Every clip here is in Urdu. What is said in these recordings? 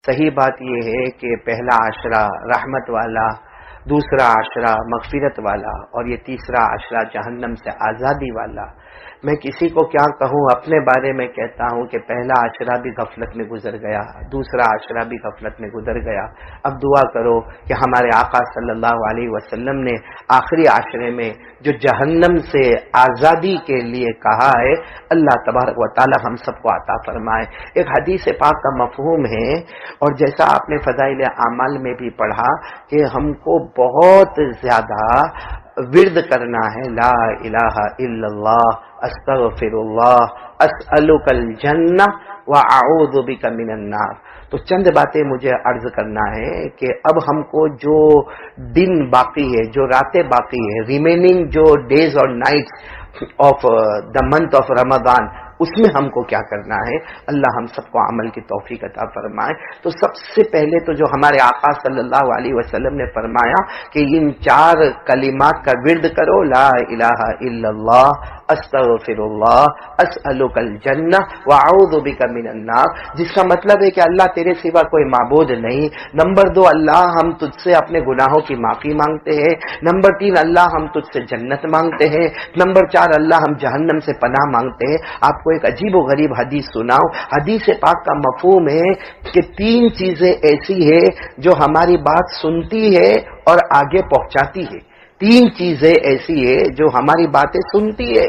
صحیح بات یہ ہے کہ پہلا عشرہ رحمت والا، دوسرا عشرہ مغفرت والا، اور یہ تیسرا عشرہ جہنم سے آزادی والا۔ میں کسی کو کیا کہوں، اپنے بارے میں کہتا ہوں کہ پہلا عشرہ بھی غفلت میں گزر گیا، دوسرا عشرہ بھی غفلت میں گزر گیا۔ اب دعا کرو کہ ہمارے آقا صلی اللہ علیہ وسلم نے آخری عشرے میں جو جہنم سے آزادی کے لیے کہا ہے، اللہ تبارک و تعالی ہم سب کو عطا فرمائے۔ ایک حدیث پاک کا مفہوم ہے، اور جیسا آپ نے فضائل اعمال میں بھی پڑھا کہ ہم کو بہت زیادہ ورد کرنا ہے، لا الہ الا اللہ، استغفر اللہ، اسألک الجنہ واعوذ بک من النار۔ تو چند باتیں مجھے عرض کرنا ہے کہ اب ہم کو جو دن باقی ہے، جو راتیں باقی ہے، ریمیننگ جو ڈیز اور nights of the month of Ramzan, اس میں ہم کو کیا کرنا ہے۔ اللہ ہم سب کو عمل کی توفیق عطا فرمائے۔ تو سب سے پہلے تو جو ہمارے آقا صلی اللہ علیہ وسلم نے فرمایا کہ ان 4 کلمات کا ورد کرو، لا الہ الا اللہ، استغفر اللہ، اسألک الجنہ واعوذ بک من النار، جس کا مطلب ہے کہ اللہ تیرے سوا کوئی معبود نہیں۔ نمبر 2، اللہ ہم تجھ سے اپنے گناہوں کی معافی مانگتے ہیں۔ نمبر 3، اللہ ہم تجھ سے جنت مانگتے ہیں۔ نمبر 4، اللہ ہم جہنم سے پناہ مانگتے ہیں۔ آپ کو ایک عجیب و غریب حدیث سناؤں۔ حدیث پاک کا مفہوم ہے کہ 3 چیزیں ایسی ہے جو ہماری بات سنتی ہے اور آگے پہنچاتی ہے۔ 3 چیزیں ایسی ہے جو ہماری باتیں سنتی ہے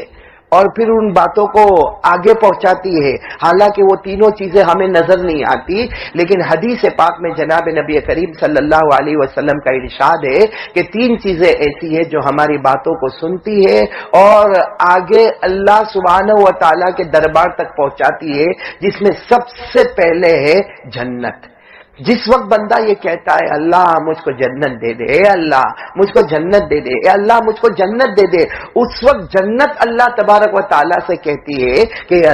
اور پھر ان باتوں کو آگے پہنچاتی ہے، حالانکہ وہ تینوں چیزیں ہمیں نظر نہیں آتی، لیکن حدیث پاک میں جناب نبی کریم صلی اللہ علیہ وسلم کا ارشاد ہے کہ 3 چیزیں ایسی ہیں جو ہماری باتوں کو سنتی ہے اور آگے اللہ سبحانہ و تعالیٰ کے دربار تک پہنچاتی ہے، جس میں سب سے پہلے ہے جنت۔ جس وقت بندہ یہ کہتا ہے اللہ مجھ کو جنت دے دے، اے اللہ مجھ کو جنت دے دے، اے اللہ مجھ کو جنت دے دے، اس وقت جنت اللہ تبارک و تعالیٰ سے کہتی ہے کہ اے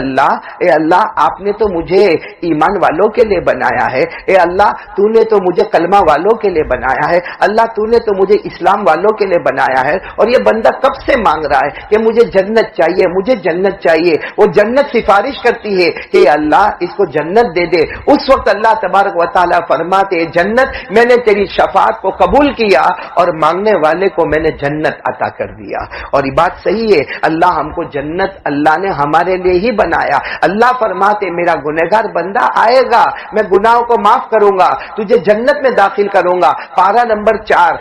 اللہ آپ نے تو مجھے ایمان والوں کے لیے بنایا ہے، اے اللہ تو نے تو مجھے کلمہ والوں کے لیے بنایا ہے، اللہ تو نے تو مجھے اسلام والوں کے لیے بنایا ہے۔ اور یہ بندہ کب سے مانگ رہا ہے کہ مجھے جنت چاہیے، مجھے جنت چاہیے، وہ جنت سفارش کرتی ہے کہ اللہ اس کو جنت دے دے۔ اس وقت اللہ تبارک و تعالیٰ فرماتے جنت میں نے تیری شفاعت کو قبول کیا اور مانگنے والے کو میں نے جنت عطا کر دیا۔ اور یہ بات صحیح ہے، اللہ ہم کو جنت اللہ نے ہمارے لیے ہی بنایا۔ اللہ فرماتے میرا گنہگار بندہ آئے گا، میں گناہوں کو معاف کروں گا، تجھے جنت میں داخل کروں گا۔ پارہ نمبر 4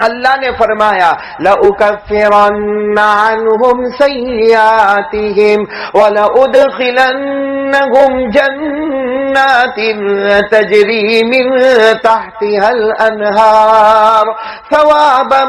اللہ نے فرمایا لَأُكَفِّرَنَّ عَنْهُمْ سَيِّئَاتِهِمْ وَلَأُدْخِلَنَّهُمْ جَنَّاتٍ تَجْرِي مِن تَحْتِهَا الْأَنْهَارُ ثَوَابًا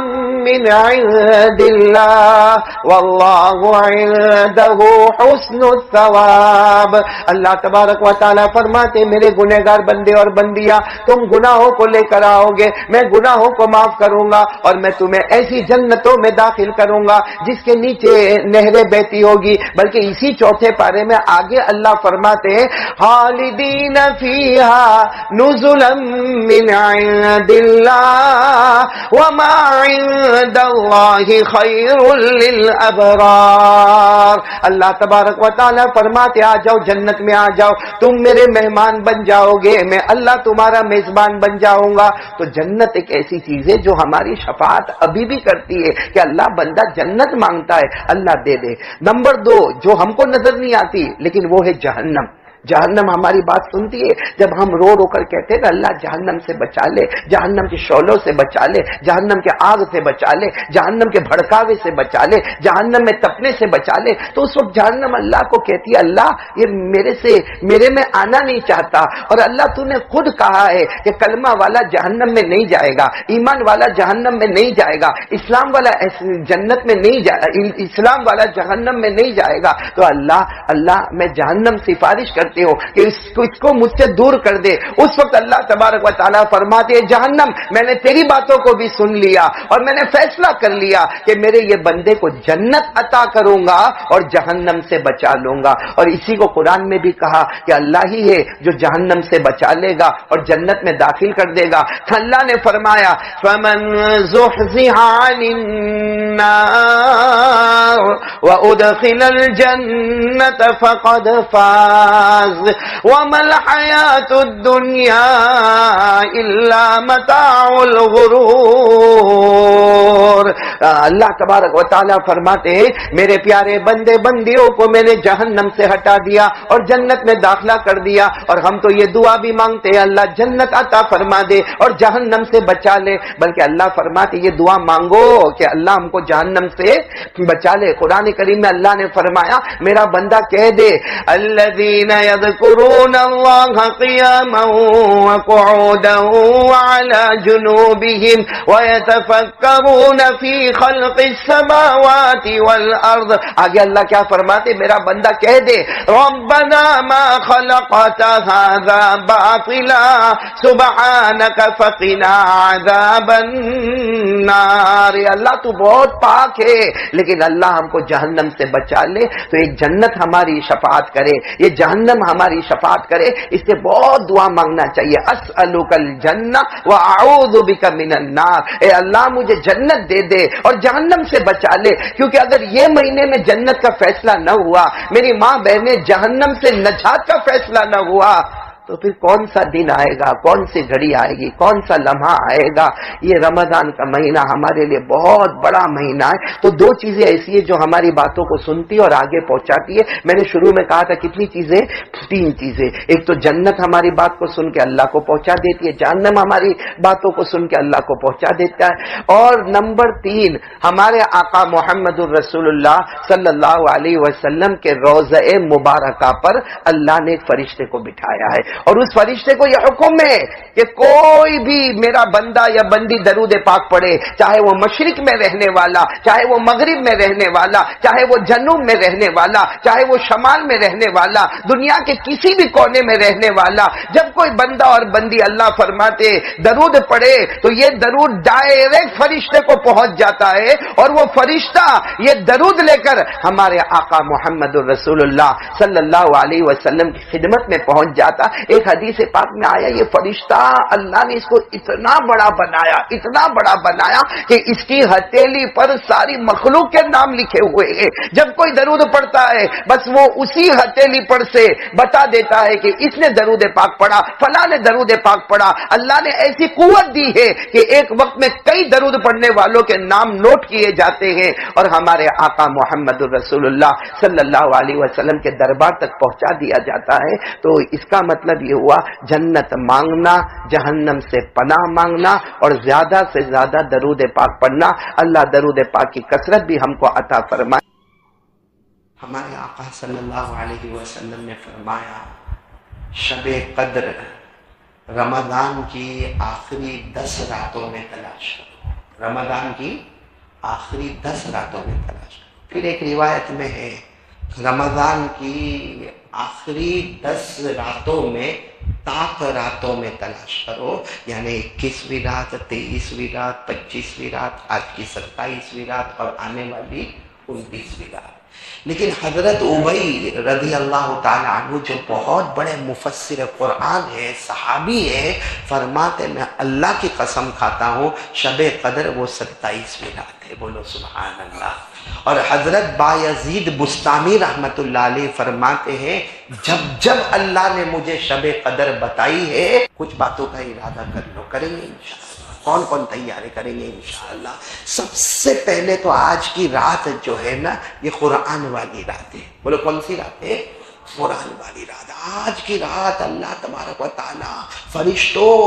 مِّنْ عِندِ اللَّهِ وَاللَّهُ عِندَهُ حُسْنُ الثَّوَابِ۔ اللہ تبارک و تعالیٰ فرماتے میرے گنہگار بندے اور بندیاں، تم گناہوں کو لے کر آؤ گے، میں گناہوں کو معاف کروں گا اور میں تمہیں ایسی جنتوں میں داخل کروں گا جس کے نیچے نہریں بہتی ہوگی۔ بلکہ اسی 4 پارے میں آگے اللہ فرماتے ہیں خالدین فیہا نزلا من عند اللہ وما عند اللہ خیر للابرار۔ اللہ تبارک و تعالیٰ فرماتے آ جاؤ جنت میں، آ جاؤ، تم میرے مہمان بن جاؤ گے، میں اللہ تمہارا میزبان بن جاؤں گا۔ تو جنت ایک ایسی چیز ہے جو ہماری شفاعت ابھی بھی کرتی ہے کہ اللہ بندہ جنت مانگتا ہے اللہ دے دے۔ نمبر 2 جو ہم کو نظر نہیں آتی لیکن وہ ہے جہنم۔ جہنم ہماری بات سنتی ہے جب ہم رو رو کر کہتے ہیں نا اللہ جہنم سے بچا لے، جہنم کے شعلوں سے بچا لے، جہنم کے آگ سے بچا لے، جہنم کے بھڑکاوے سے بچا لے، جہنم میں تپنے سے بچا لے، تو اس وقت جہنم اللہ کو کہتی ہے اللہ یہ میرے میں آنا نہیں چاہتا، اور اللہ تو نے خود کہا ہے کہ کلمہ والا جہنم میں نہیں جائے گا، ایمان والا جہنم میں نہیں جائے گا، اسلام والا جنت میں نہیں جائے گا، اسلام والا جہنم میں نہیں جائے گا۔ تو اللہ میں جہنم سفارش کرتی ہو کہ اس کو مجھ سے دور کر دے۔ اس وقت اللہ تبارک و تعالیٰ فرماتے ہیں جہنم میں نے تیری باتوں کو بھی سن لیا اور میں نے فیصلہ کر لیا کہ میرے یہ بندے کو جنت عطا کروں گا اور جہنم سے بچا لوں گا۔ اور اسی کو قرآن میں بھی کہا کہ اللہ ہی ہے جو جہنم سے بچا لے گا اور جنت میں داخل کر دے گا۔ اللہ نے فرمایا فَمَنْ زُحْزِحَ عَنِ النَّارِ وَأُدْخِلَ الْجَنَّةَ فَقَدْ فَازَ۔ الناس وما الحیات الدنیا الا متاع الغرور. اللہ تبارک و تعالیٰ فرماتے ہیں میرے پیارے بندے بندیوں کو میں نے جہنم سے ہٹا دیا اور جنت میں داخلہ کر دیا. اور ہم تو یہ دعا بھی مانگتے ہیں اللہ جنت عطا فرما دے اور جہنم سے بچا لے، بلکہ اللہ فرماتے یہ دعا مانگو کہ اللہ ہم کو جہنم سے بچا لے. قرآن کریم میں اللہ نے فرمایا میرا بندہ کہہ دے الذین یذکرون اللہ قیاما وقعودا وعلی جنوبہم ویتفکرون فی خلق السماوات والارض. آگے اللہ کیا فرماتے میرا بندہ کہہ دے ربنا ما خلقت هذا باطلا سبحانک فقنا عذاب النار. اللہ تو بہت پاک ہے لیکن اللہ ہم کو جہنم سے بچا لے. تو یہ جنت ہماری شفاعت کرے، یہ جہنم ہماری شفاعت کرے، اس سے بہت دعا مانگنا چاہیے. اسألک الجنہ واعوذ بک من النار. اے اللہ مجھے جنت دے دے اور جہنم سے بچا لے، کیونکہ اگر یہ مہینے میں جنت کا فیصلہ نہ ہوا، میری ماں بہنیں جہنم سے نجات کا فیصلہ نہ ہوا، تو پھر کون سا دن آئے گا، کون سی گھڑی آئے گی، کون سا لمحہ آئے گا. یہ رمضان کا مہینہ ہمارے لیے بہت بڑا مہینہ ہے. تو دو چیزیں ایسی ہیں جو ہماری باتوں کو سنتی اور آگے پہنچاتی ہے. میں نے شروع میں کہا تھا کتنی چیزیں، 3 چیزیں. ایک تو جنت ہماری بات کو سن کے اللہ کو پہنچا دیتی ہے، جہنم ہماری باتوں کو سن کے اللہ کو پہنچا دیتا ہے. اور نمبر 3 ہمارے آقا محمد الرسول اللہ صلی اللہ علیہ وسلم کے روضہ مبارکہ پر اللہ نے ایک فرشتے کو بٹھایا ہے اور اس فرشتے کو یہ حکم ہے کہ کوئی بھی میرا بندہ یا بندی درود پاک پڑھے، چاہے وہ مشرق میں رہنے والا، چاہے وہ مغرب میں رہنے والا، چاہے وہ جنوب میں رہنے والا، چاہے وہ شمال میں رہنے والا، دنیا کے کسی بھی کونے میں رہنے والا، جب کوئی بندہ اور بندی اللہ فرماتے درود پڑھے تو یہ درود ڈائریکٹ فرشتے کو پہنچ جاتا ہے اور وہ فرشتہ یہ درود لے کر ہمارے آقا محمد الرسول اللہ صلی اللہ علیہ وسلم کی خدمت میں پہنچ جاتا. ایک حدیث پاک میں آیا یہ فرشتہ اللہ نے اس کو اتنا بڑا بنایا کہ اس کی ہتھیلی پر ساری مخلوق کے نام لکھے ہوئے ہیں. جب کوئی درود پڑھتا ہے بس وہ اسی ہتھیلی پر سے بتا دیتا ہے کہ اس نے درود پاک پڑھا، فلاں نے درود پاک پڑھا. اللہ نے ایسی قوت دی ہے کہ ایک وقت میں کئی درود پڑھنے والوں کے نام نوٹ کیے جاتے ہیں اور ہمارے آقا محمد الرسول اللہ صلی اللہ علیہ وسلم کے دربار تک پہنچا دیا جاتا ہے. تو اس کا مطلب یہ ہوا جنت مانگنا، جہنم سے پناہ مانگنا اور زیادہ سے زیادہ درود پاک پڑھنا. اللہ درود پاک کی کثرت بھی ہم کو عطا فرمائے. ہمارے آقا صلی اللہ علیہ وسلم نے فرمایا شب قدر رمضان کی آخری 10 راتوں میں تلاش کرو. رمضان کی آخری 10 راتوں میں تلاش کرو. پھر ایک روایت میں ہے رمضان کی آخری 10 راتوں میں تاک راتوں میں تلاش کرو، یعنی 21ویں رات، 23ویں رات، 25ویں رات، آج کی 27ویں رات اور آنے والی 29ویں رات. لیکن حضرت ابی رضی اللہ تعالی عنہ جو بہت بڑے مفسر قرآن ہے، صحابی ہے، فرماتے میں اللہ کی قسم کھاتا ہوں شب قدر وہ 27ویں رات ہے. بولو سبحان اللہ. اور حضرت بایزید بستامی رحمت اللہ علیہ فرماتے ہیں جب اللہ نے مجھے شب قدر بتائی ہے کچھ باتوں کا ارادہ کر لو، کریں گے انشاءاللہ. کون تیاری کریں گے انشاءاللہ؟ سب سے پہلے تو آج کی رات جو ہے نا یہ قرآن والی رات ہے. بولو کون سی رات ہے؟ قرآن والی رات. آج کی رات اللہ تبارک و تعالی فرشتوں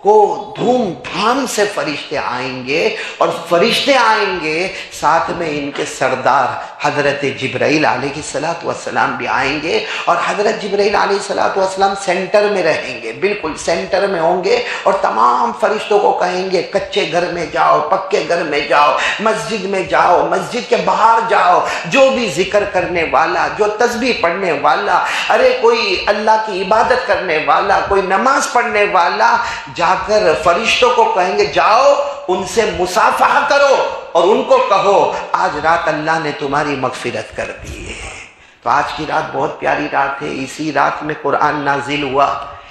کو دھوم دھام سے فرشتے آئیں گے اور فرشتے آئیں گے ساتھ میں ان کے سردار حضرت جبرائیل علیہ السلام بھی آئیں گے اور حضرت جبرائیل علیہ السلام سینٹر میں رہیں گے، بالکل سینٹر میں ہوں گے اور تمام فرشتوں کو کہیں گے کچے گھر میں جاؤ، پکے گھر میں جاؤ، مسجد میں جاؤ، مسجد کے باہر جاؤ، جو بھی ذکر کرنے والا، جو تسبیح پڑھنے والا، ارے کوئی اللہ کی عبادت کرنے والا، کوئی نماز پڑھنے والا جا کر فرشتوں کو کہیں گے جاؤ ان سے مصافحہ کرو اور ان کو کہو آج رات اللہ نے تمہاری مغفرت کر دی ہے. تو آج کی رات بہت پیاری رات ہے. اسی رات میں قرآن نازل ہوا،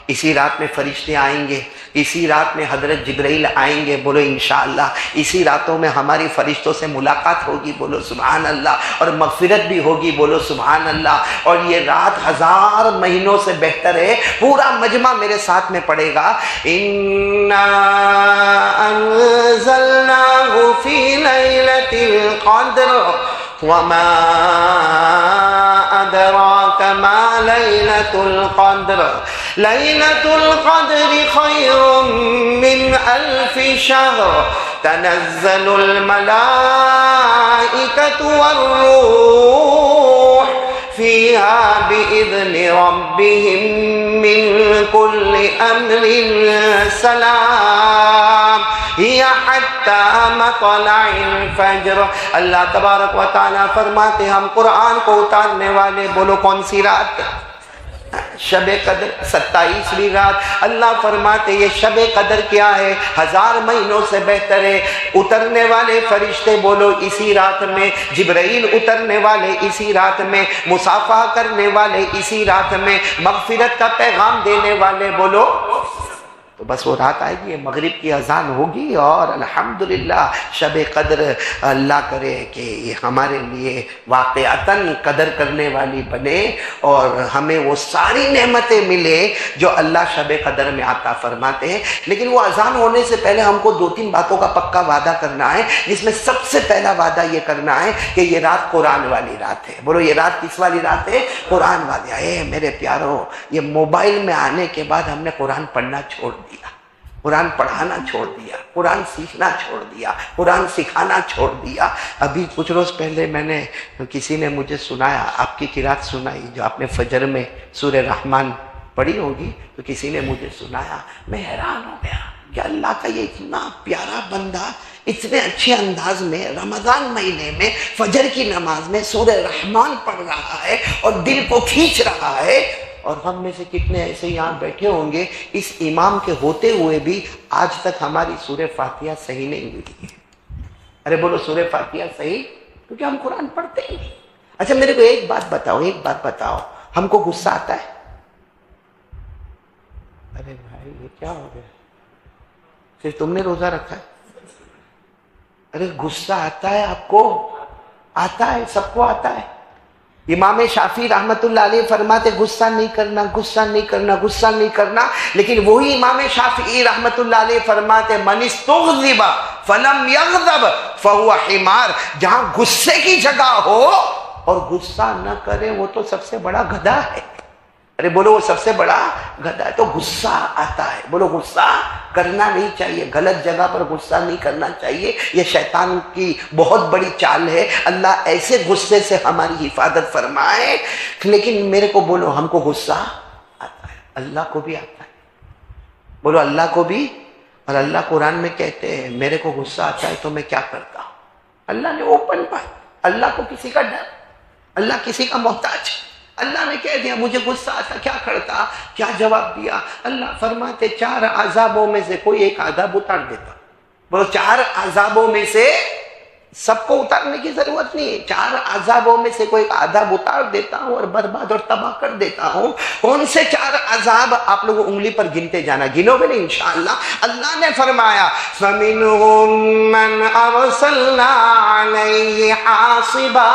اسی رات میں فرشتے آئیں گے، اسی رات میں حضرت جبرائیل آئیں گے، بولو انشاءاللہ اسی راتوں میں ہماری فرشتوں سے ملاقات ہوگی، بولو سبحان اللہ، اور مغفرت بھی ہوگی، بولو سبحان اللہ، اور یہ رات 1000 مہینوں سے بہتر ہے۔ پورا مجمع میرے ساتھ میں پڑھے گا، اِنَّا أَنزَلْنَاهُ فِي لَيْلَةِ الْقَدْرِ وَمَا أَدْرَاكَ مَا لَيْلَةُ الْقَدْرِ لَيْلَةُ الْقَدْرِ خَيْرٌ مِّنْ أَلْفِ شَهْرٍ تَنَزَّلُ الْمَلَائِكَةُ وَالرُّوحُ فِيهَا بِإِذْنِ رَبِّهِمْ مِنْ كُلِّ أَمْرٍ سَلَامٌ هِيَ حَتَّى مَطْلَعِ الْفَجْرِ۔ اللہ تبارک و تعالیٰ فرماتے ہم قرآن کو اتارنے والے، بولو کون سی رات؟ شب قدر، 27ویں رات۔ اللہ فرماتے یہ شب قدر کیا ہے؟ 1000 مہینوں سے بہتر ہے۔ اترنے والے فرشتے بولو اسی رات میں، جبرائیل اترنے والے اسی رات میں، مصافحہ کرنے والے اسی رات میں، مغفرت کا پیغام دینے والے بولو، تو بس وہ رات آئے گی، مغرب کی اذان ہوگی، اور الحمدللہ شب قدر اللہ کرے کہ یہ ہمارے لیے واقعتاً قدر کرنے والی بنے اور ہمیں وہ ساری نعمتیں ملے جو اللہ شب قدر میں عطا فرماتے ہیں۔ لیکن وہ اذان ہونے سے پہلے ہم کو 2-3 باتوں کا پکا وعدہ کرنا ہے، جس میں سب سے پہلا وعدہ یہ کرنا ہے کہ یہ رات قرآن والی رات ہے۔ بولو یہ رات کس والی رات ہے؟ قرآن والی۔ اے میرے پیارو، یہ موبائل میں آنے کے بعد ہم نے قرآن پڑھنا چھوڑ دیا، قرآن پڑھانا چھوڑ دیا، قرآن سیکھنا چھوڑ دیا، قرآن سکھانا چھوڑ دیا۔ ابھی کچھ روز پہلے میں نے کسی نے مجھے سنایا، آپ کی قرات سنائی جو آپ نے فجر میں سورہ رحمان پڑھی ہوگی، تو کسی نے مجھے سنایا، میں حیران ہو گیا کہ اللہ کا یہ اتنا پیارا بندہ اتنے اچھے انداز میں رمضان مہینے میں فجر کی نماز میں سورہ رحمان پڑھ رہا ہے اور دل کو کھینچ رہا ہے، اور ہم میں سے کتنے ایسے یہاں بیٹھے ہوں گے اس امام کے ہوتے ہوئے بھی آج تک ہماری سورہ فاتحہ صحیح نہیں ہوئی ہے۔ ارے بولو سورہ فاتحہ صحیح، کیونکہ ہم قرآن پڑھتے ہی نہیں۔ اچھا میرے کو ایک بات بتاؤ، ہم کو غصہ آتا ہے؟ ارے بھائی یہ کیا ہو گیا، صرف تم نے روزہ رکھا ہے؟ ارے غصہ آتا ہے آپ کو؟ آتا ہے، سب کو آتا ہے۔ امام شافعی رحمت اللہ علیہ فرماتے غصہ نہیں کرنا، غصہ نہیں کرنا، غصہ نہیں کرنا، لیکن وہی امام شافعی رحمت اللہ علیہ فرماتے من استغضب فلم یغضب فهو حمار، جہاں غصے کی جگہ ہو اور غصہ نہ کرے وہ تو سب سے بڑا گدھا ہے۔ ارے بولو وہ سب سے بڑا گدھا ہے۔ تو غصہ آتا ہے، بولو غصہ کرنا نہیں چاہیے، غلط جگہ پر غصہ نہیں کرنا چاہیے، یہ شیطان کی بہت بڑی چال ہے۔ اللہ ایسے غصے سے ہماری حفاظت فرمائے۔ لیکن میرے کو بولو ہم کو غصہ آتا ہے، اللہ کو بھی آتا ہے، بولو اللہ کو بھی۔ اور اللہ قرآن میں کہتے ہیں میرے کو غصہ آتا ہے تو میں کیا کرتا ہوں۔ اللہ نے اوپن پایا، اللہ کو کسی کا ڈر، اللہ کسی کا محتاج۔ اللہ نے کہہ دیا مجھے غصہ آتا کیا کرتا، کیا جواب دیا؟ اللہ فرماتے 4 عذابوں میں سے کوئی ایک عذاب اتار دیتا۔ بولو 4 عذابوں میں سے، سب کو اتارنے کی ضرورت نہیں ہے، 4 عذابوں میں سے کوئی عذاب اتار دیتا ہوں اور برباد اور تباہ کر دیتا ہوں۔ کون سے 4 عذاب؟ آپ لوگ انگلی پر گنتے جانا، گنو گے نہیں انشاءاللہ۔ اللہ نے فرمایا فَمِنْهُمْ مَنْ أَرْسَلْنَا عَلَيْهِ حَاصِبًا،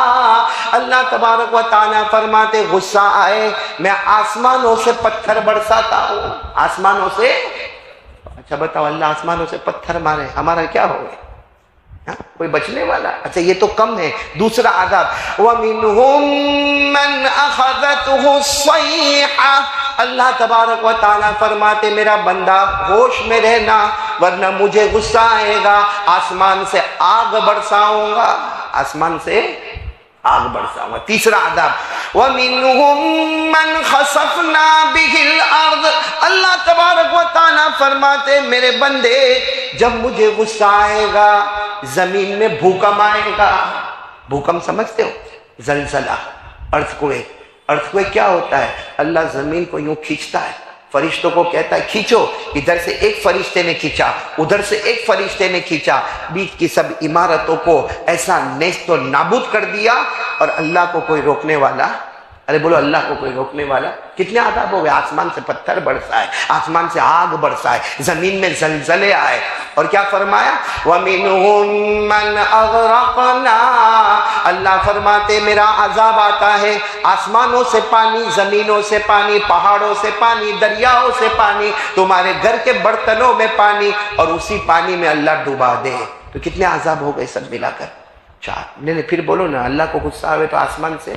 اللہ تبارک و تعالیٰ فرماتے غصہ آئے میں آسمانوں سے پتھر برساتا ہوں، آسمانوں سے۔ اچھا بتاؤ اللہ آسمانوں سے پتھر مارے ہمارا کیا ہوگا؟ کوئی بچنے والا؟ اچھا یہ تو کم ہے۔ دوسرا عذاب وَمِنْهُمْ مَنْ أَخَذَتْهُ الصَّيْحَةُ، اللہ تبارک و تعالیٰ فرماتے میرا بندہ ہوش میں رہنا ورنہ مجھے غصہ آئے گا، آسمان سے آگ برساؤں گا، آسمان سے آگ برساؤں گا۔ تیسرا عذاب وَمِنْهُمْ مَنْ خَسَفْنَا بِهِ الْأَرْضِ، اللہ تبارک و تعالیٰ فرماتے میرے بندے جب مجھے غصہ آئے گا زمین میں بھوکم آئے گا۔ بھوکم سمجھتے ہو؟ زلزلہ، ارتھکویک کیا ہوتا ہے؟ اللہ زمین کو یوں کھینچتا ہے، فرشتوں کو کہتا ہے کھینچو، ادھر سے ایک فرشتے نے کھینچا، ادھر سے ایک فرشتے نے کھینچا، بیچ کی سب عمارتوں کو ایسا نیست و نابود کر دیا اور اللہ کو کوئی روکنے والا، ارے بولو اللہ کو کوئی روکنے والا؟ کتنے عذاب ہو گئے، آسمان سے پتھر برسائے، آسمان سے آگ برسائے، زمین میں زلزلے آئے، اور کیا فرمایا؟ وَمِنْهُمْ مَنْ أَغْرَقْنَا، اللہ فرماتے میرا عذاب آتا ہے، آسمانوں سے پانی، زمینوں سے پانی، پہاڑوں سے پانی، دریاؤں سے پانی، تمہارے گھر کے برتنوں میں پانی، اور اسی پانی میں اللہ ڈوبا دے۔ تو کتنے عذاب ہو گئے سب ملا کر؟ 4۔ نہیں پھر بولو نا، اللہ کو غصہ آئے تو آسمان سے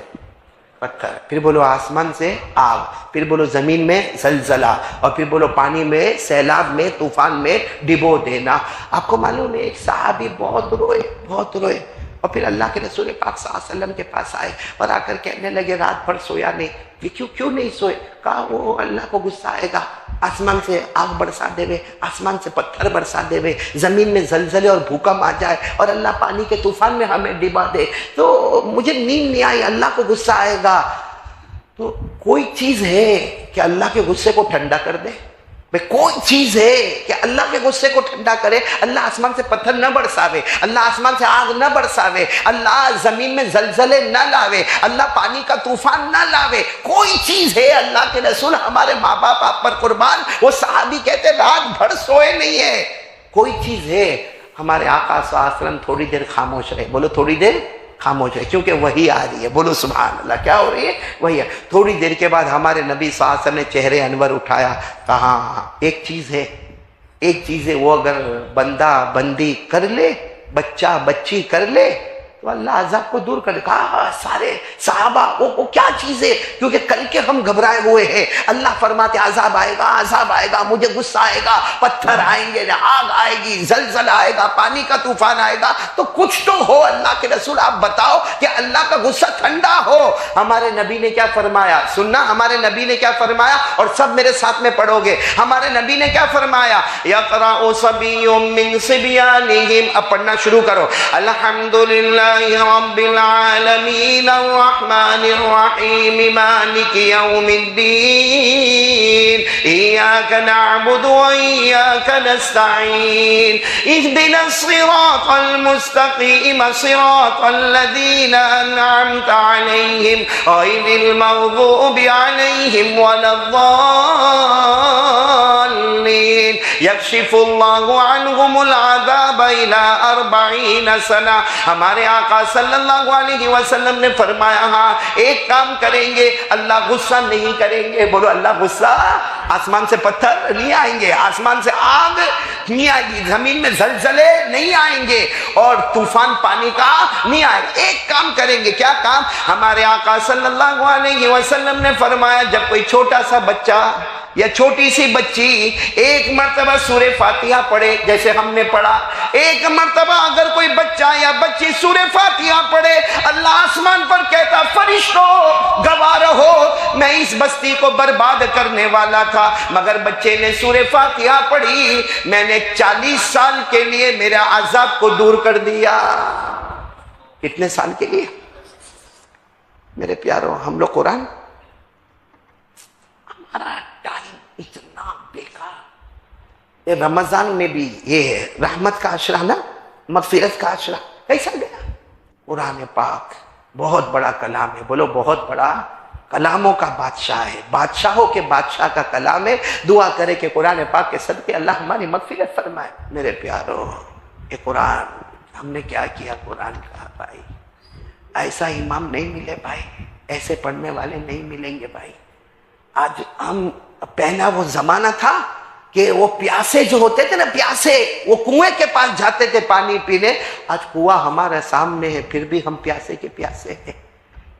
پتھر، پھر بولو آسمان سے آگ، پھر بولو زمین میں زلزلہ، اور پھر بولو پانی میں، سیلاب میں، طوفان میں ڈبو دینا۔ آپ کو معلوم ہے ایک صحابی بہت روئے، اور پھر اللہ کے رسول پاک صلی اللہ علیہ وسلم کے پاس آئے اور آ کر کہنے لگے رات بھر سویا نہیں، یہ کیوں نہیں سوئے؟ کہا وہ اللہ کو غصہ آئے گا، آسمان سے آگ برسا دے وے، آسمان سے پتھر برسا دے وے، زمین میں زلزلے اور بھوکم آ جائے، اور اللہ پانی کے طوفان میں ہمیں ڈبا دے، تو مجھے نیند نہیں آئی، اللہ کو غصہ آئے گا۔ تو کوئی چیز ہے کہ اللہ کے غصے کو ٹھنڈا کر دے؟ بھئی کوئی چیز ہے کہ اللہ کے غصے کو ٹھنڈا کرے؟ اللہ آسمان سے پتھر نہ برساوے، اللہ آسمان سے آگ نہ برساوے، اللہ زمین میں زلزلے نہ لاوے، اللہ پانی کا طوفان نہ لاوے، کوئی چیز ہے؟ اللہ کے رسول ہمارے ماں باپ آپ پر قربان، وہ صحابی کہتے رات بھر سوئے نہیں ہے، کوئی چیز ہے؟ ہمارے آقا صلی اللہ علیہ وسلم تھوڑی دیر خاموش رہے، بولو تھوڑی دیر خاموش ہے، کیونکہ وحی آ رہی ہے، بولو سبحان اللہ، کیا ہو رہی ہے؟ وحی ہے۔ تھوڑی دیر کے بعد ہمارے نبی صلی اللہ علیہ وسلم نے چہرے انور اٹھایا، کہا ایک چیز ہے وہ اگر بندہ بندی کر لے، بچہ بچی کر لے تو اللہ عذاب کو دور کر دے۔ کہا سارے صحابہ وہ کیا چیز ہے؟ کیونکہ کل کے ہم گھبرائے ہوئے ہیں، اللہ فرماتے عذاب آئے گا، مجھے غصہ آئے گا، پتھر آئیں گے، آگ آئے گی، زلزلہ آئے گا، پانی کا طوفان آئے گا، تو کچھ تو ہو اللہ کے رسول، آپ بتاؤ کہ اللہ کا غصہ ٹھنڈا ہو۔ ہمارے نبی نے کیا فرمایا؟ سننا، ہمارے نبی نے کیا فرمایا، اور سب میرے ساتھ میں پڑھو گے۔ ہمارے نبی نے کیا فرمایا؟ یقرأ صبی من صبیانہم، اب پڑھنا شروع کرو۔ الحمدللہ رب العالمین الرحمن الرحیم مالک یوم الدین ایاک نعبد و ایاک نستعین اہدنا الصراط المستقیم صراط الذین انعمت علیہم غیر المغضوب علیہم ولا الضالین یکشف اللہ عنہم العذاب الی 40 سنہ۔ ہمارے آقا صلی اللہ علیہ وسلم نے فرمایا ہاں ایک کام کریں گے، اللہ غصہ نہیں کریں گے، بولو اللہ غصہ، آسمان سے پتھر نہیں آئیں گے، آسمان سے آگ نہیں آئے گی، زمین میں زلزلے نہیں آئیں گے، اور طوفان پانی کا نہیں آئے گا۔ ایک کام کریں گے، کیا کام؟ ہمارے آقا صلی اللہ علیہ وسلم نے فرمایا جب کوئی چھوٹا سا بچہ یا چھوٹی سی بچی ایک مرتبہ سورہ فاتحہ پڑھے، جیسے ہم نے پڑھا، ایک مرتبہ اگر کوئی بچہ یا بچی سورہ فاتحہ پڑھے، اللہ آسمان پر کہتا فرشتوں گواہ رہو میں اس بستی کو برباد کرنے والا تھا، مگر بچے نے سورہ فاتحہ پڑھی، میں نے 40 سال کے لیے میرا عذاب کو دور کر دیا۔ کتنے سال کے لیے؟ میرے پیاروں، ہم لوگ قرآن، ہمارا ٹائم اتنا بیکار۔ یہ رمضان میں بھی یہ ہے رحمت کا عشرہ نا، مغفرت کا عشرہ، کیسا گیا؟ قرآن پاک بہت بڑا کلام ہے، بولو بہت بڑا، کلاموں کا بادشاہ ہے، بادشاہوں کے بادشاہ کا کلام ہے۔ دعا کرے کہ قرآن پاک کے صدقے اللہ ہماری مغفرت فرمائے۔ میرے پیاروں، یہ قرآن ہم نے کیا کیا قرآن کا بھائی؟ ایسا امام نہیں ملے بھائی، ایسے پڑھنے والے نہیں ملیں گے بھائی۔ آج ہم پہلا وہ زمانہ تھا کہ وہ پیاسے جو ہوتے تھے نا، پیاسے وہ کنویں کے پاس جاتے تھے پانی پینے، آج کنواں ہمارے سامنے ہے پھر بھی ہم پیاسے کے پیاسے ہیں۔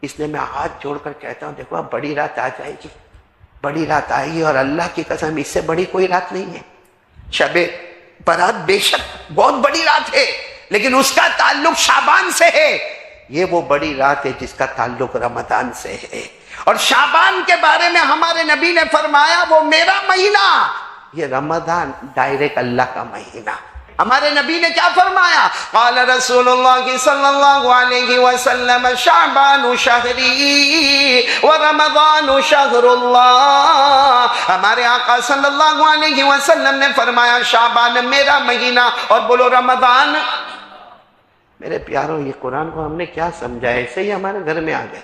اس لیے میں ہاتھ جوڑ کر کہتا ہوں دیکھو اب بڑی رات آ جائے گی، بڑی رات آئے گی، اور اللہ کی قسم اس سے بڑی کوئی رات نہیں ہے۔ شب برات بے شک بہت بڑی رات ہے، لیکن اس کا تعلق شعبان سے ہے۔ یہ وہ بڑی رات ہے جس کا تعلق رمضان سے ہے، اور شعبان کے بارے میں ہمارے نبی نے فرمایا وہ میرا مہینہ، یہ رمضان ڈائریکٹ اللہ کا مہینہ۔ ہمارے نبی نے کیا فرمایا؟ قال رسول اللہ صلی اللہ علیہ وسلم شعبان شہری ورمضان شہر اللہ۔ ہمارے آقا صلی اللہ علیہ وسلم نے فرمایا شعبان میرا مہینہ، اور بولو رمضان۔ میرے پیاروں، یہ قرآن کو ہم نے کیا سمجھا؟ ایسے ہی ہمارے گھر میں آ گئے،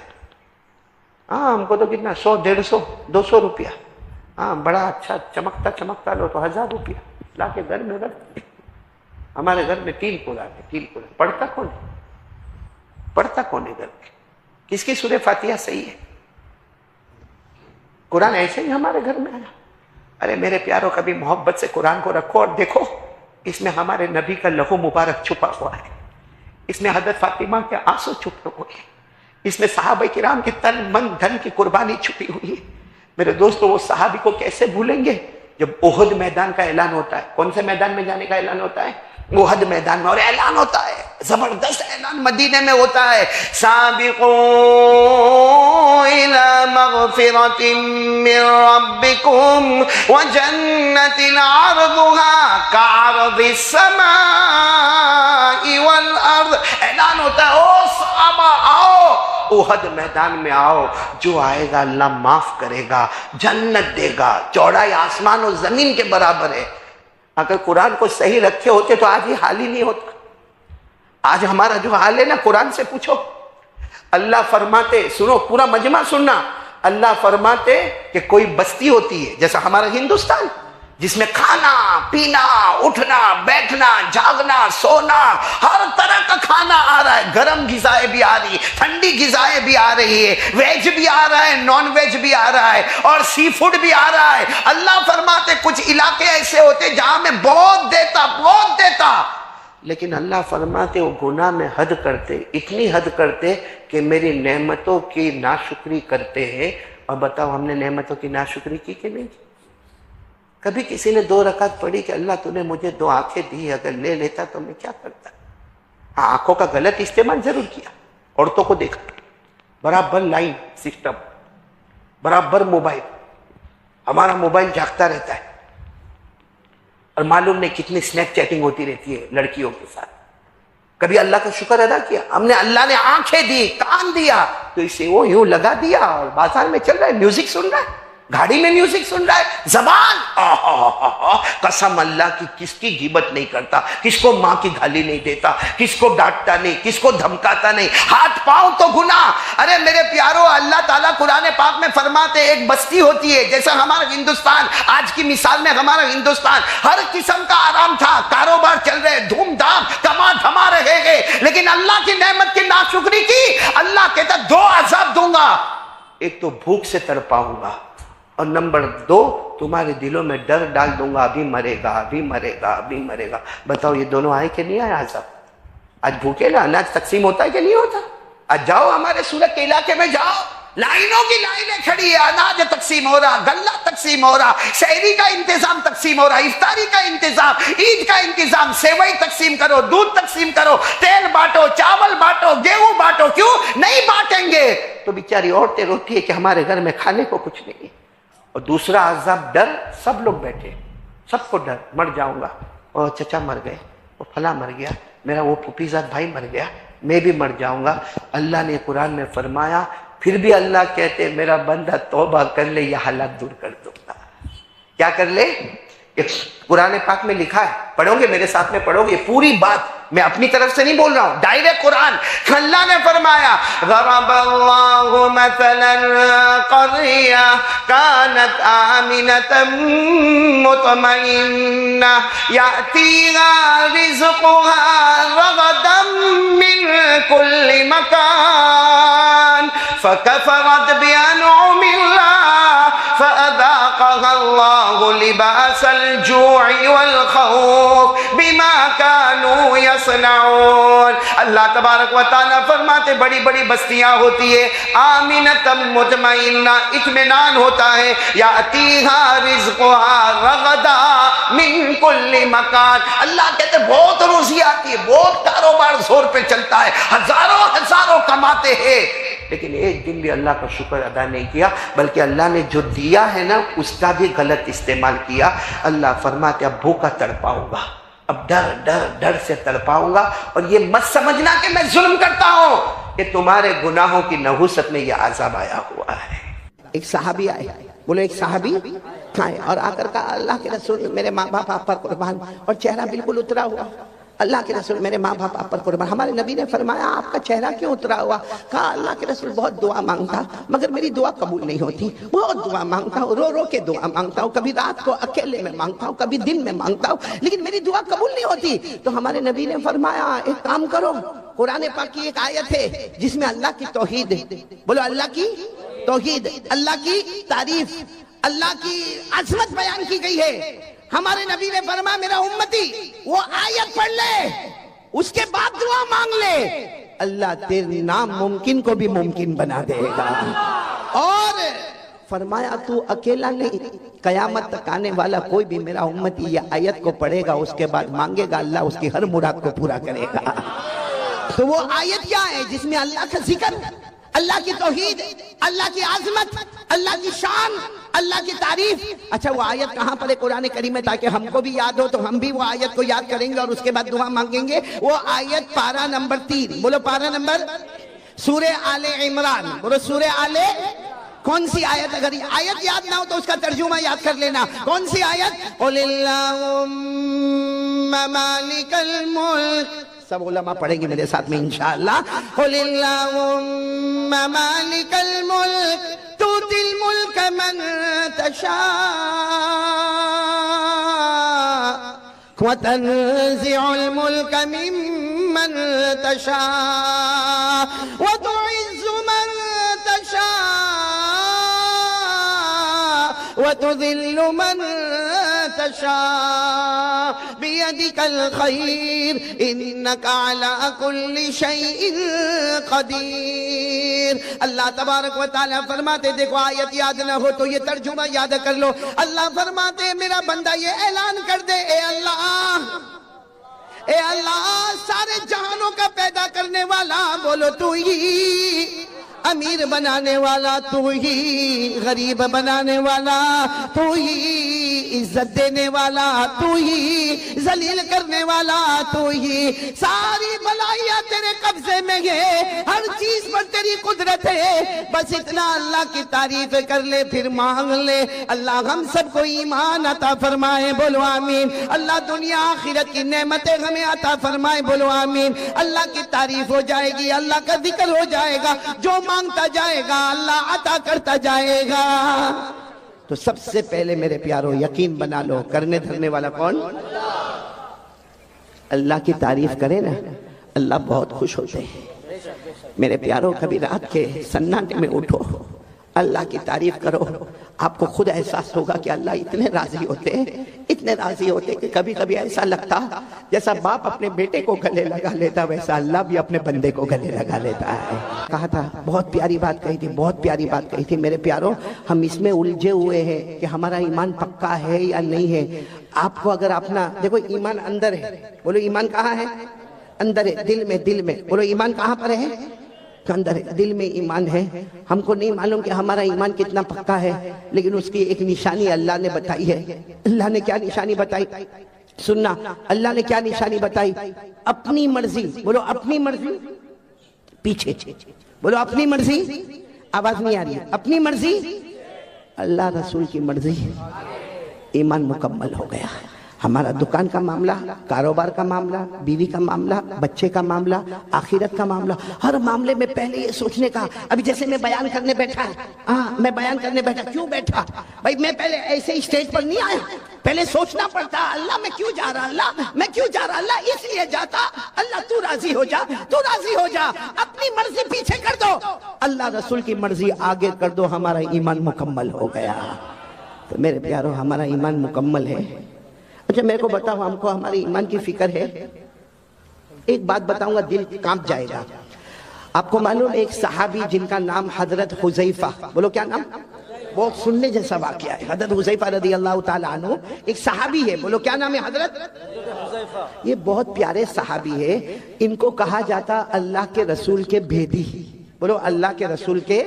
ہاں ہم کو تو کتنا 100 150 200 روپیہ، ہاں بڑا اچھا چمکتا لو تو 1000 روپیہ لا کے گھر میں رکھ. ہمارے گھر میں 3 قرآن ہے، 3 قرآن. پڑھتا کون ہے گھر میں؟ کس کی سورہ فاتحہ صحیح ہے؟ قرآن ایسے ہی ہمارے گھر میں آیا. ارے میرے پیاروں، کبھی محبت سے قرآن کو رکھو اور دیکھو اس میں ہمارے نبی کا لہو مبارک چھپا ہوا ہے، اس میں حضرت فاطمہ کے آنسو چھپے ہوئے ہیں، اس میں صحابہ کرام کی تن من دھن کی قربانی چھپی ہوئی ہے. میرے دوستو، وہ صحابی کو کیسے بھولیں گے جب احد میدان کا اعلان ہوتا ہے. کون سے میدان میں جانے کا اعلان ہوتا ہے؟ احد میدان میں. اور اعلان ہوتا ہے، زبردست اعلان مدینے میں ہوتا ہے، سابقوا الى مغفرۃ من ربکم وجنۃ عرضها كعرض السماء والارض. اعلان ہوتا ہے، او صحابہ آؤ، احد میدان میں آؤ، جو آئے گا اللہ معاف کرے گا، جنت دے گا، چوڑائی آسمان و زمین کے برابر ہے. اگر قرآن کو صحیح رکھے ہوتے تو آج یہ حال ہی نہیں ہوتا. آج ہمارا جو حال ہے نا، قرآن سے پوچھو. اللہ فرماتے، سنو پورا مجمع سننا، اللہ فرماتے کہ کوئی بستی ہوتی ہے جیسا ہمارا ہندوستان، جس میں کھانا پینا اٹھنا بیٹھنا جاگنا سونا ہر طرح کا کھانا آ رہا ہے، گرم غذائیں بھی آ رہی ہے، ٹھنڈی غذائیں بھی آ رہی ہے، ویج بھی آ رہا ہے، نان ویج بھی آ رہا ہے، اور سی فوڈ بھی آ رہا ہے. اللہ فرماتے کچھ علاقے ایسے ہوتے جہاں میں بہت دیتا، لیکن اللہ فرماتے وہ گناہ میں حد کرتے، اتنی حد کرتے کہ میری نعمتوں کی ناشکری کرتے ہیں. اور بتاؤ ہم نے نعمتوں کی ناشکری کی کہ نہیں کی؟ کبھی کسی نے 2 رکعت پڑھی کہ اللہ تو نے مجھے 2 آنکھیں دی، اگر لے لیتا تو میں کیا کرتا؟ ہاں، آنکھوں کا غلط استعمال ضرور کیا. عورتوں کو دیکھا برابر لائن سسٹم، برابر موبائل، ہمارا موبائل جھانکتا رہتا ہے، اور معلوم نہیں کتنی سنیک چیٹنگ ہوتی رہتی ہے لڑکیوں کے ساتھ. کبھی اللہ کا شکر ادا کیا؟ ہم نے اللہ نے آنکھیں دی، کان دیا، تو اسے وہ یوں لگا دیا اور بازار میں چل رہا ہے، میوزک سن رہا ہے، گاڑی میں میوزک سن رہا ہے. زبان قسم اللہ کی کس کی غیبت نہیں کرتا، کس کو ماں کی گالی نہیں دیتا، کس کو ڈانٹتا نہیں، کس کو دھمکاتا نہیں. ہاتھ پاؤں تو گناہ. ارے میرے پیارو، اللہ تعالیٰ قرآن پاک میں فرماتے ایک بستی ہوتی ہے جیسا ہمارا ہندوستان. آج کی مثال میں ہمارا ہندوستان ہر قسم کا آرام تھا، کاروبار چل رہے، دھوم دھام کما دھما رہے گے، لیکن اللہ کی نعمت کی ناشکری کی. اللہ کہتا 2 عذاب دوں گا، ایک تو بھوک سے تڑپاؤں گا، اور نمبر 2 تمہارے دلوں میں ڈر ڈال دوں گا، ابھی مرے گا. بتاؤ یہ دونوں آئے کہ نہیں آئے عذاب؟ آج بھوکے نا اناج تقسیم ہوتا ہے کہ نہیں ہوتا؟ آج جاؤ ہمارے سورت کے علاقے میں جاؤ، لائنوں کی لائنیں کھڑی ہے، اناج تقسیم ہو رہا، غلہ تقسیم ہو رہا، سحری کا انتظام تقسیم ہو رہا، افطاری کا انتظام، عید کا انتظام، سیوئی تقسیم کرو، دودھ تقسیم کرو، تیل بانٹو، چاول بانٹو، گیہوں بانٹو. کیوں نہیں بانٹیں گے؟ تو بیچاری عورتیں روتی ہے کہ ہمارے گھر میں کھانے کو کچھ نہیں ہے. اور دوسرا عذاب ڈر، سب لوگ بیٹھے، سب کو ڈر، مر جاؤں گا، اور چچا مر گئے، وہ فلاں مر گیا، میرا وہ پھوپھیزاد بھائی مر گیا، میں بھی مر جاؤں گا. اللہ نے قرآن میں فرمایا، پھر بھی اللہ کہتے میرا بندہ توبہ کر لے، یہ حالات دور کر دوں گا. کیا کر لے؟ قرآن پاک میں لکھا ہے، پڑھو گے میرے ساتھ میں، پڑھو گے پوری بات، میں اپنی طرف سے نہیں بول رہا ہوں، ڈائریکٹ قرآن. اللہ نے فرمایا ضرب اللہ مثلا قرية كانت آمنة مطمئنة يأتيها رزقها رغدا من كل مكان فكفرت بأنعم الله فأذاقها الله لباس الجوع والخوف بما كانوا يصنعون. اللہ تبارک و تعالیٰ فرماتے بڑی بڑی بستیاں ہوتی ہے، آمنۃ مطمئنہ، اطمینان ہوتا ہے، یاتیہا رزقها رغدا من کل مکان. اللہ کہتے بہت روزی آتی ہے، بہت کاروبار زور پہ چلتا ہے، ہزاروں کماتے ہیں، لیکن ایک دن بھی اللہ کا شکر ادا نہیں کیا، بلکہ اللہ نے جو دیا ہے نا اس کا بھی غلط استعمال کیا. اللہ فرماتے اب بھوکا تڑپاؤں گا، اب ڈر سے تڑپاؤں گا، اور یہ مت سمجھنا کہ میں ظلم کرتا ہوں، کہ تمہارے گناہوں کی نحوست میں یہ عذاب آیا ہوا ہے. ایک صحابی آئے، بولو ایک صحابی آئے اور آ کر کہا اللہ کے رسول میرے ماں باپ آپ پر قربان، اور چہرہ بالکل اترا ہوا. اللہ کے رسول میرے ماں باپ آپ پر قربان. ہمارے نبی نے فرمایا آپ کا چہرہ کیوں اترا ہوا؟ کہا اللہ کے رسول بہت دعا مانگتا مگر میری دعا قبول نہیں ہوتی. بہت دعا مانگتا ہوں، رو رو کے دعا مانگتا ہوں، کبھی رات کو اکیلے میں مانگتا ہوں، کبھی دن میں مانگتا ہوں، لیکن میری دعا قبول نہیں ہوتی. تو ہمارے نبی نے فرمایا ایک کام کرو، قرآن پاک کی ایک آیت ہے جس میں اللہ کی توحید، بولو اللہ کی توحید، اللہ کی تعریف، اللہ کی عظمت بیان کی گئی ہے. ہمارے نبی نے فرمایا میرا امتی وہ آیت پڑھ لے، اس کے بعد دعا مانگ لے، اللہ تیرے ناممکن کو بھی ممکن بنا دے گا. اور فرمایا تو اکیلا نہیں، قیامت تک آنے والا کوئی بھی میرا امتی یہ آیت کو پڑھے گا، اس کے بعد مانگے گا، اللہ اس کی ہر مراد کو پورا کرے گا. تو وہ آیت کیا ہے جس میں اللہ کا ذکر، اللہ کی توحید، اللہ کی عظمت، اللہ کی شان، اللہ کی تعریف. اچھا وہ آیت کہاں پر ہے قرآن کریم میں تاکہ ہم کو بھی یاد ہو تو ہم بھی وہ آیت کو یاد کریں گے اور اس کے بعد دعا مانگیں گے. وہ آیت پارہ نمبر 3، بولو پارہ نمبر، سورہ آل عمران، بولو سورہ آل، کون سی آیت؟ اگر آیت یاد نہ ہو تو اس کا ترجمہ یاد کر لینا. کون سی آیت؟ قل اللہم مالک الملک، سب علماء پڑھیں گے میرے ساتھ میں انشاءاللہ. قل اللہم مالک الملک تؤتی الملک من تشاء وتنزع الملک ممن تشاء وتعز من تشاء وتذل من تشاء بيدك الخير إنك على كل شيء قدير. اللہ تبارک و تعالیٰ فرماتے، دیکھو آیت یاد نہ ہو تو یہ ترجمہ یاد کر لو. اللہ فرماتے میرا بندہ یہ اعلان کر دے، اے اللہ، اے اللہ سارے جہانوں کا پیدا کرنے والا، بولو تو ہی امیر بنانے والا، تو ہی غریب بنانے والا، تو ہی عزت دینے والا، تو ہی ذلیل کرنے والا، تو ہی ساری بلائیاں تیرے قبضے میں ہے، ہر چیز پر تیری قدرت ہے. بس اتنا اللہ کی تعریف کر لے پھر مانگ لے. اللہ ہم سب کو ایمان عطا فرمائے، بولو آمین. اللہ دنیا آخرت کی نعمتیں ہمیں عطا فرمائے، بولو آمین. اللہ کی تعریف ہو جائے گی، اللہ کا ذکر ہو جائے گا، جو مانگتا جائے گا اللہ عطا کرتا جائے گا. تو سب سے پہلے میرے پیارو یقین بنا لو، کرنے دھرنے والا کون؟ اللہ کی تعریف کرے نا اللہ بہت خوش ہوتے ہیں. میرے پیارو کبھی رات کے سناٹے میں اٹھو، اللہ کی تعریف کرو، آپ کو خود احساس ہوگا کہ اللہ اتنے راضی ہوتے ہیں، اتنے راضی ہوتے کہ کبھی کبھی ایسا لگتا جیسا باپ اپنے بیٹے کو گلے لگا لیتا ویسا اللہ بھی اپنے بندے کو گلے لگا لیتا ہے. کہا تھا بہت پیاری بات کہی تھی، بہت پیاری بات کہی تھی. میرے پیاروں ہم اس میں الجھے ہوئے ہیں کہ ہمارا ایمان پکا ہے یا نہیں ہے. آپ کو اگر اپنا دیکھو ایمان اندر ہے، بولو ایمان کہاں ہے؟ اندر ہے، دل میں. دل میں بولو ایمان کہاں پر ہے؟ اندر ہے، دل میں ایمان ہے. ہم کو نہیں معلوم کہ ہمارا ایمان کتنا پکا ہے، لیکن اس کی ایک نشانی اللہ نے بتائی ہے. اللہ نے کیا نشانی بتائی؟ سننا، اللہ نے کیا نشانی بتائی؟ اپنی مرضی، بولو اپنی مرضی، پیچھے بولو اپنی مرضی، آواز نہیں آ رہی ہے، اپنی مرضی، اللہ رسول کی مرضی. ایمان مکمل ہو گیا. ہمارا دکان کا معاملہ، کاروبار کا معاملہ، بیوی کا معاملہ، بچے کا معاملہ، آخرت کا معاملہ، ہر معاملے میں پہلے یہ سوچنے کا. ابھی جیسے میں بیان کرنے بیٹھا، میں بیان کرنے بیٹھا، کیوں بیٹھا بھائی؟ میں پہلے ایسے اسٹیج پر نہیں آیا، پہلے سوچنا پڑتا اللہ میں کیوں جا رہا، اللہ میں کیوں جا رہا، اللہ اس لیے جاتا، اللہ تو راضی ہو جا، تو راضی ہو جا. اپنی مرضی پیچھے کر دو، اللہ رسول کی مرضی آگے کر دو، ہمارا ایمان مکمل ہو گیا. تو میرے پیارو ہمارا ایمان مکمل ہے. اچھا میرے کو بتاؤ، ہم کو ہمارے ایمان کی فکر ہے؟ ایک بات بتاؤں گا دل کانپ جائے گا. آپ کو معلوم ایک صحابی جن کا نام حضرت حذیفہ، بولو کیا نام؟ وہ سننے جیسا واقعہ ہے. حضرت حذیفہ رضی اللہ تعالیٰ عنہ ایک صحابی ہے، بولو کیا نام ہے؟ حضرت حذیفہ. یہ بہت پیارے صحابی ہے. ان کو کہا جاتا اللہ کے رسول کے بھیدی. بولو اللہ کے رسول کے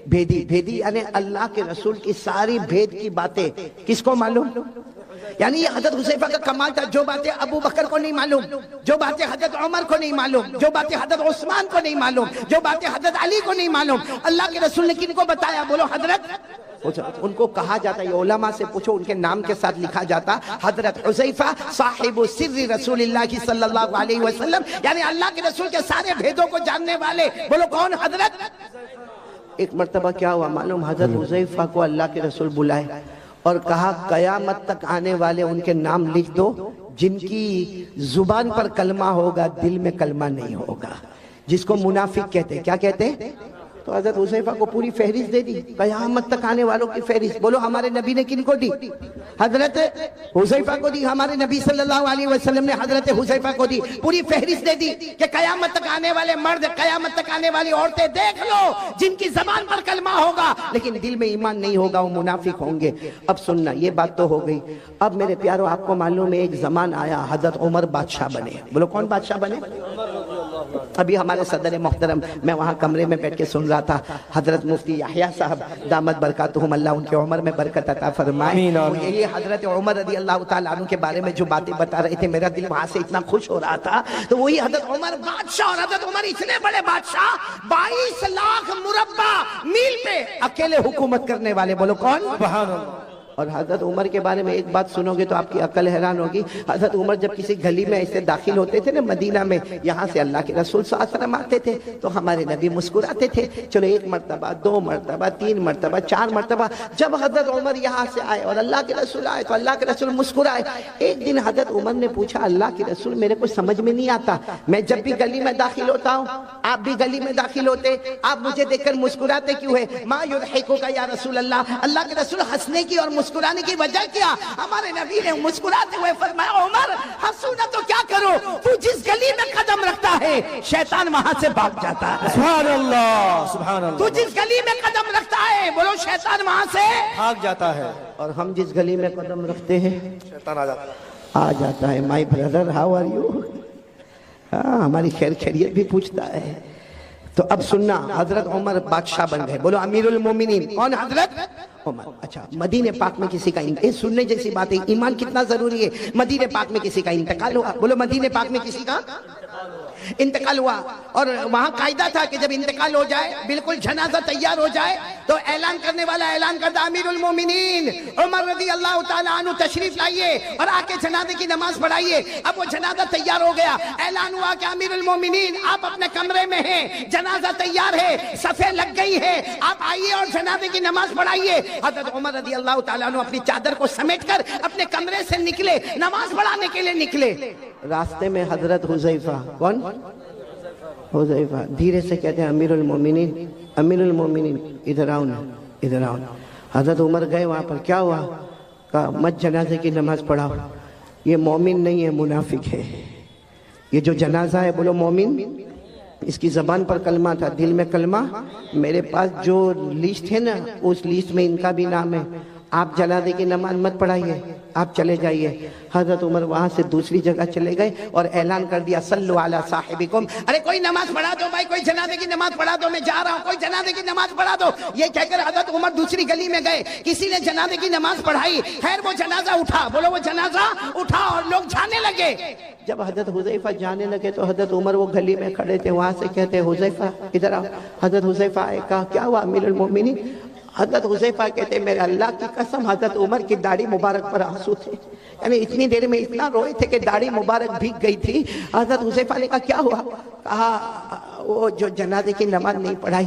بھیدی. بھیدی یعنی اللہ کے رسول کی ساری بھید کی باتیں کس کو معلوم؟ یعنی یہ حضرت حذیفہ کا کمال تھا. جو باتیں ابو بکر کو نہیں معلوم، جو باتیں حضرت عمر کو نہیں معلوم، جو باتیں حضرت عثمان کو نہیں معلوم، جو باتیں حضرت علی کو نہیں معلوم، اللہ کے رسول نے کن کو بتایا؟ بولو حضرت ان کو کہا جاتا ہے، یہ علماء سے پوچھو، ان کے نام کے ساتھ لکھا جاتا حضرت حذیفہ صاحب سر رسول اللہ صلی اللہ علیہ وسلم، یعنی اللہ کے رسول کے سارے بھیدوں کو جاننے والے. بولو کون؟ حضرت. ایک مرتبہ کیا ہوا معلوم؟ حضرت حذیفہ کو اللہ کے رسول بلائے اور کہا قیامت تک آنے والے ان کے نام لکھ دو جن کی زبان پر کلمہ ہوگا دل میں کلمہ نہیں ہوگا، جس کو منافق کہتے ہیں. کیا کہتے ہیں؟ تو حضرت حذیفہ کو پوری فہرست دے دی، قیامت تک آنے والوں کی فہرست. بولو ہمارے نبی نے کن کو دی؟ حضرت حذیفہ کو دی. ہمارے نبی صلی اللہ علیہ وسلم نے حضرت حذیفہ کو دی، پوری فہرست دے دی کہ قیامت تک آنے والے مرد، قیامت تک آنے والی عورتیں دیکھ لو جن کی زبان پر کلمہ ہوگا لیکن دل میں ایمان نہیں ہوگا، وہ منافق ہوں گے. اب سننا، یہ بات تو ہو گئی. اب میرے پیارو آپ کو معلوم ہے ایک زمان آیا حضرت عمر بادشاہ بنے. بولو کون بادشاہ بنے؟ ابھی ہمارے صدر محترم، میں وہاں کمرے میں بیٹھ کے سن رہا تھا، حضرت مفتی یحییٰ صاحب دامت برکاتہم، اللہ ان کے عمر میں برکت عطا فرمائے. یہ حضرت عمر رضی اللہ تعالیٰ عنہ کے بارے میں جو باتیں بتا رہے تھے، میرا دل وہاں سے اتنا خوش ہو رہا تھا. تو وہی حضرت عمر بادشاہ، اور حضرت عمر اتنے بڑے بادشاہ 22 لاکھ مربع میل پہ اکیلے حکومت کرنے والے. بولو کون؟ سبحان اللہ. اور حضرت عمر کے بارے میں ایک بات سنو گے تو آپ کی عقل حیران ہوگی. حضرت عمر جب کسی گلی میں ایسے داخل ہوتے تھے نا مدینہ میں، یہاں سے اللہ کے رسول صلی اللہ علیہ وسلم آتے تھے تو ہمارے نبی مسکراتے تھے. چلو 1 مرتبہ، 2 مرتبہ، 3 مرتبہ، 4 مرتبہ، جب حضرت عمر یہاں سے آئے اور اللہ کے رسول آئے تو اللہ کے رسول مسکرائے. ایک دن حضرت عمر نے پوچھا اللہ کے رسول میرے کو سمجھ میں نہیں آتا، میں جب بھی گلی میں داخل ہوتا ہوں، آپ بھی گلی میں داخل ہوتے، آپ مجھے دیکھ کر مسکراتے کیوں ہے؟ ما یضحکک یا رسول اللہ، اللہ کے رسول ہنسنے کی اور مسکرانے کی وجہ کیا؟ ہمارے نبی نے مسکراتے ہوئے فرمایا عمر ہنسو نہ تو کیا کرو، تو جس گلی میں قدم رکھتا ہے شیطان وہاں سے بھاگ جاتا ہے. سبحان اللہ، سبحان اللہ. تو جس گلی میں قدم رکھتا ہے، بولو شیطان وہاں سے بھاگ جاتا ہے. اور ہم جس گلی میں قدم رکھتے ہیں شیطان آ جاتا ہے. My brother how are you? ہاں، ہماری خیر خیریت بھی پوچھتا ہے. تو اب سننا، حضرت عمر بادشاہ بن گئے. بولو امیر المومنین کون؟ حضرت عمر. اچھا، مدینہ پاک میں کسی کا سننے جیسی بات ہے، ایمان کتنا ضروری ہے. مدینہ پاک میں کسی کا انتقال ہوا. بولو مدینہ پاک میں کسی کا انتقال ہوا، اور وہاں قاعدہ تھا کہ جب انتقال ہو جائے، بالکل جنازہ تیار ہو جائے تو اعلان کرنے والا اعلان کرتا امیر المومنین عمر رضی اللہ تعالیٰ عنہ تشریف لائیے اور آ کے جنازے کی نماز پڑھائیے. اب وہ جنازہ تیار ہو گیا، اعلان ہوا کہ امیر المومنین آپ اپنے کمرے میں ہیں، جنازہ تیار ہے، صفیں لگ گئی ہے، آپ آئیے اور جنازے کی نماز پڑھائیے. حضرت عمر رضی اللہ تعالیٰ عنہ اپنی چادر کو سمیٹ کر اپنے کمرے سے نکلے، نماز پڑھانے کے لیے نکلے. راستے میں حضرت حذیفہ، کون؟ حذیفہ دھیرے سے کہتے ہیں امیر المومنین، امیر المومنین ادھر آؤ نا، ادھر آؤ نا. حضرت عمر گئے وہاں پر، کیا ہوا؟ کہا مت جنازے کی نماز پڑھاؤ، یہ مومن نہیں ہے، منافق ہے. یہ جو جنازہ ہے، بولو مومن، اس کی زبان پر کلمہ تھا، دل میں کلمہ. میرے پاس جو لسٹ ہے نا، اس لسٹ میں ان کا بھی نام ہے. آپ جنازے کی نماز مت پڑھائیے، آپ چلے جائیے. حضرت عمر وہاں سے دوسری جگہ چلے گئے اور اعلان کر دیا صلو علی صاحبکم، ارے کوئی نماز پڑھا دو بھائی، کوئی جنازے کی نماز پڑھا دو، میں جا رہا ہوں، کوئی جنازے کی نماز پڑھا دو. یہ کہہ کر حضرت عمر دوسری گلی میں گئے، کسی نے جنازے کی نماز پڑھائی. خیر وہ جنازہ اٹھا، بولو وہ جنازہ اٹھا اور لوگ جانے لگے. جب حضرت حذیفہ جانے لگے تو حضرت عمر وہ گلی میں کھڑے تھے، وہاں سے کہتے حذیفہ ادھر آؤ. حضرت حذیفہ آئے، کہا کیا ہوا امیر المومنین؟ حضرت حذیفہ کہتے میرے اللہ کی قسم حضرت عمر کی داڑھی مبارک پر آنسو تھے، یعنی اتنی دیر میں اتنا روئے تھے کہ داڑھی مبارک بھیگ گئی تھی. حضرت حذیفہ نے کہا کیا ہوا؟ کہا وہ جو جنازے کی نماز نہیں پڑھائی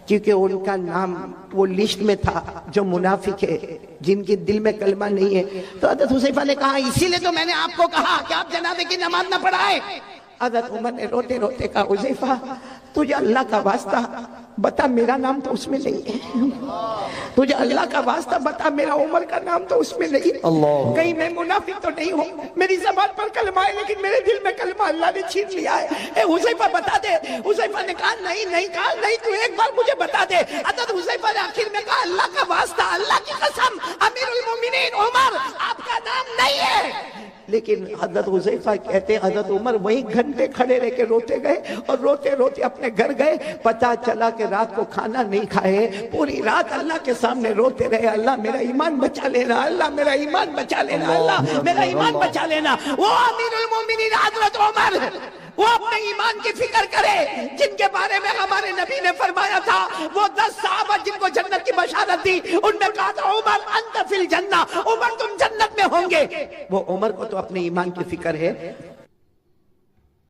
کیونکہ ان کا نام وہ لسٹ میں تھا جو منافق ہے، جن کے دل میں کلمہ نہیں ہے. تو حضرت حذیفہ نے کہا اسی لیے تو میں نے آپ کو کہا کہ آپ جنازے کی نماز نہ پڑھائیں. حضرت عمر نے روتے روتے کہا حذیفہ تجھے اللہ کا واسطہ بتا میرا نام تو اس میں نہیں ہے، تجھے اللہ کا واسطہ بتا میرا عمر کا نام تو اس میں نہیں، کہیں میں منافق تو نہیں ہوں، میری زبان پر کلمہ ہے لیکن میرے دل میں کلمہ اللہ نے چھین لیا ہے. اے حذیفہ بتا دے. حذیفہ نے کہا نہیں کہا نہیں، تو ایک بار مجھے بتا دے. حضرت حذیفہ نے آخر میں کہا اللہ کا واسطہ، اللہ کی قسم امیر المومنین عمر آپ کا نام نہیں ہے. لیکن حضرت حذیفہ کہتے حضرت عمر وہیں گھنٹے کھڑے رہ کے روتے گئے اور روتے روتے اپنے گھر گئے. پتہ چلا کہ رات کو کھانا نہیں کھائے، پوری رات اللہ کے سامنے روتے رہے، اللہ میرا ایمان بچا لینا، اللہ میرا ایمان بچا لینا، اللہ میرا ایمان بچا لینا. وہ امیر المومنین حضرت عمر وہ اپنے ایمان کی فکر کرے جن کے بارے میں ہمارے نبی نے فرمایا تھا وہ 10 صحابہ جن کو جنت کی بشارت دی، ان میں کہا تھا عمر انت فی الجنہ، عمر تم جنت میں ہوں گے۔ وہ عمر کو تو اپنے ایمان کی فکر ہے،